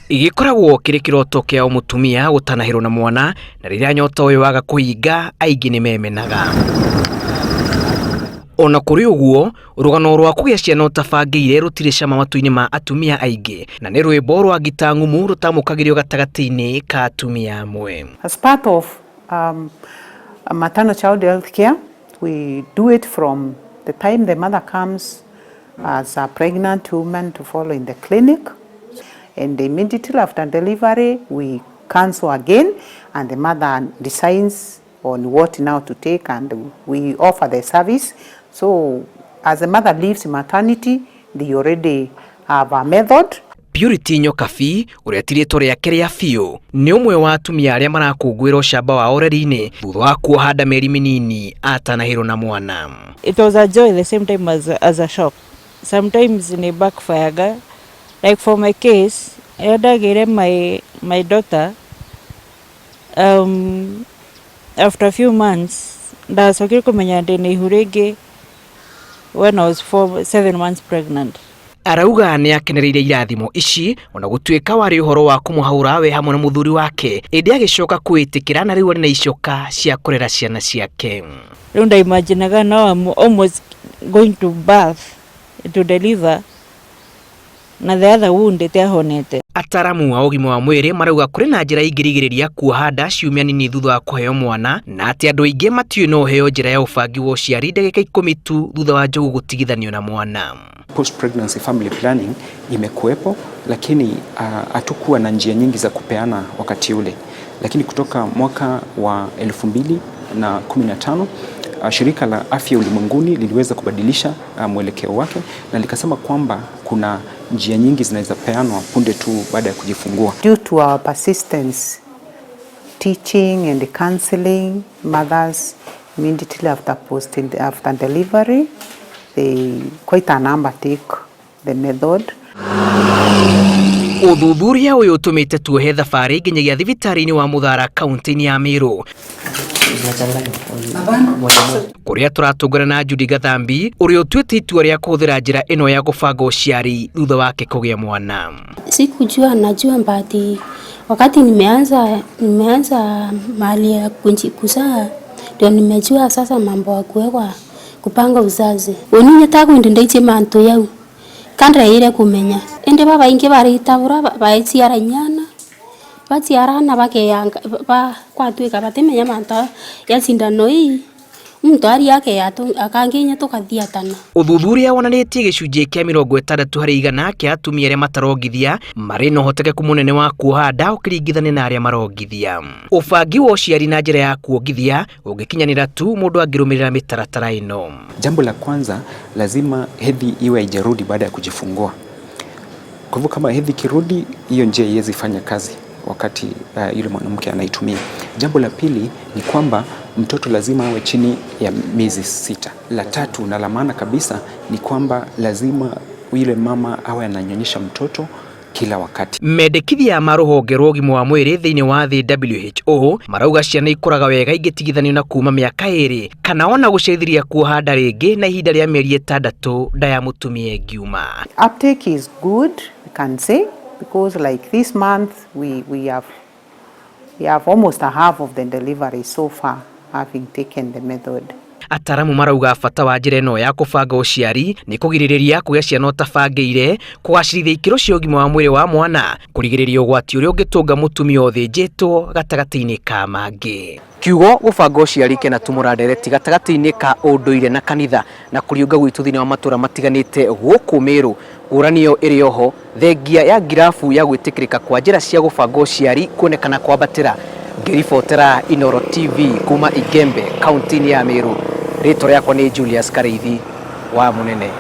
Igikoragwo kiri kiroto kia mutumia gutanahirwo na mwana, na riria nyota uyu waga kuhinga aingi ni memenaga. Ona kuri uguo, urugano rwa kugia ciana utabangiire rutire cama matu-ini ma atumia aingi, na ni rwimbo rwa ngita ngumu rutamukagirio gatagati-ini ka atumia amwe. As part of maternal child health care, we do it from the time the mother comes as a pregnant woman to follow in the clinic, and immediately after delivery we cancel again, and the mother decides on what now to take, and we offer the service. So as the mother leaves maternity, they already have a method. Purity Nyokabi uria tiritwo riake ria biu ni umwe wa atumia aria marakungwira ucamba wa oreri-ini thutha wa kuoha nda mieri minini atanahirwo na mwana. It was a joy the same time as a shock. Sometimes in a backfire, like for my case, I ndagika my daughter after a few months ndacokire kumenya ndina ihu ringi when I was 7 months pregnant. Arauga ni akenereire irathimo ici ona gutuika wari uhoro wa kumuhaura we hamwe na muthuri wake indi agicoka kwiitikira na riu ari na icoka cia kurera ciana ciake. Riu ndaimaginaga now I'm almost going to birth to deliver na the other wound itiahonete. Ataramu wa ugima wa mwiri marauga kuri na njira ingirigiriria kuoha nda ciumia nini thutha wa kuheo mwana, na ati andu aingi matiui no heo njira ya ubangi wa uciari ndagika 10 tu thutha wa njogu gutigithanio na mwana. Post pregnancy family planning imekuwepo, lakini hatukuwa na njia nyingi za kupeana wakati ule, lakini kutoka mwaka wa 2015 shirika la afya ulimwenguni liliweza kubadilisha mwelekeo wake na likasema kwamba kuna njia nyingi zinaweza peanwa punde tu baada ya kujifungua. Due to our persistence teaching and counseling mothers immediately after delivery, they quite a number take the method. Uthuthuria uyu utumite tuohe thabari nginyagia thibitari-ini wa Muthara kaunti-ini ya Meru. Kuria turatungana na Judy Gathambi uria utuite itua ria kuhuthira njira ino ya gubanga uciari thutha wake kugia mwana. Sikujua, najua mbati wakati nimeanza mali ya kuzaa ndio nimejua sasa mambo ya kuwekwa kupanga uzazi. Uninye takwende ndaiche manto yau kandra ire kumenya ende baba inge baritabura baiciara nyana baciarana bakeyanga kwatwika batemenya manto ya sindano ii muntu ari yake akanginya tukathiatana. Uthuthuria wonaniitie gicunji kia 60% kia atumia aria matarongithia mari na uhotekeku munene wa kuoha nda ukiringithania na aria marongithia. Ubangi wa uciari na njira ya kuongithia ungikinyanira tu mundu angirumirira mitaratara ino. Jambo la kwanza, lazima hedhi iwe haijarudi baada ya kujifungua. Kwa hivyo kama hedhi kirudi, hiyo njia haiwezi fanya kazi wakati yule mwanamke anaitumia. Jambo la pili ni kwamba mtoto lazima awe chini ya miezi 6. La tatu na la maana kabisa ni kwamba lazima yule mama awe ananyonyesha mtoto kila wakati. Mendekithia ma ruhonge rwa ugima wa mwiri thiini wa thi WHO marauga ciana ikuraga wega ingitigithanio na kuma miaka 2 kana ona guceithiria kuoha nda ringi na ihinda ria mieri 6 nda ya mutumia ingiuma. Uptake is good, we can say, because like this month we have almost a half of the delivery so far having taken the method. Ataramu marauga bata wa njira ino ya kubanga uciari ni kugiririria kugia ciana utabangiire, kugacirithia ikiro cia ugima wa mwiri wa mwana, kurigiriria ugwati uria ungitunga mutumia uthinjitwo gatagati-ini ka mangi. Kiugo gubanga uciari kena tumura ndereti gatagati-ini ka unduire na kanitha na kuriunga gwitu thiini wa matura matiganite guku Meru. Ngũrani iri oho thengia ya ngirafu ya gwitikirika kwa njira cia gubanga uciari kuonekana kwambatira. Ngiribotera Inooro TV kuma Igembe kaunti-ini ya Meru. Ritwa riakwa ni Julius Kareithi wa Munene.